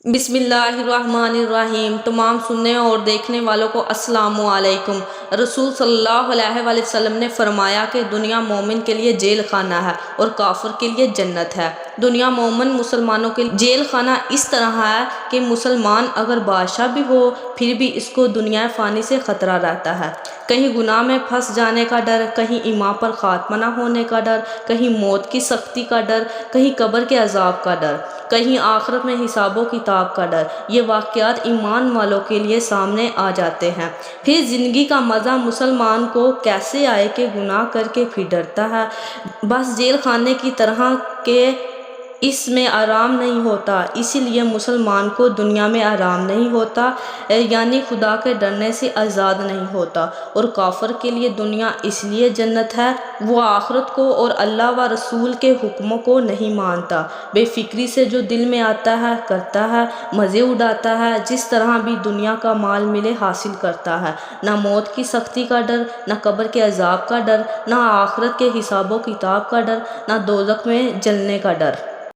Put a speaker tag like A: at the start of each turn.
A: بسم اللہ الرحمن الرحیم۔ تمام سننے اور دیکھنے والوں کو السلام علیکم۔ رسول صلی اللہ علیہ وآلہ وسلم نے فرمایا کہ دنیا مومن کے لیے جیل خانہ ہے اور کافر کے لیے جنت ہے۔ دنیا مومن مسلمانوں کے لیے جیل خانہ اس طرح ہے کہ مسلمان اگر بادشاہ بھی ہو پھر بھی اس کو دنیا فانی سے خطرہ رہتا ہے۔ کہیں گناہ میں پھنس جانے کا ڈر، کہیں ایمان پر خاتمہ نہ ہونے کا ڈر، کہیں موت کی سختی کا ڈر، کہیں قبر کے عذاب کا ڈر، کہیں آخرت میں حساب و کتاب کا ڈر۔ یہ واقعات ایمان والوں کے لیے سامنے آ جاتے ہیں۔ پھر زندگی کا مزہ مسلمان کو کیسے آئے کہ گناہ کر کے پھر ڈرتا ہے؟ بس جیل خانے کی طرح کہ اس میں آرام نہیں ہوتا، اسی لیے مسلمان کو دنیا میں آرام نہیں ہوتا، یعنی خدا کے ڈرنے سے آزاد نہیں ہوتا۔ اور کافر کے لیے دنیا اس لیے جنت ہے، وہ آخرت کو اور اللہ و رسول کے حکموں کو نہیں مانتا، بے فکری سے جو دل میں آتا ہے کرتا ہے، مزے اڑاتا ہے، جس طرح بھی دنیا کا مال ملے حاصل کرتا ہے۔ نہ موت کی سختی کا ڈر، نہ قبر کے عذاب کا ڈر، نہ آخرت کے حساب و کتاب کا ڈر، نہ دوزخ میں جلنے کا ڈر۔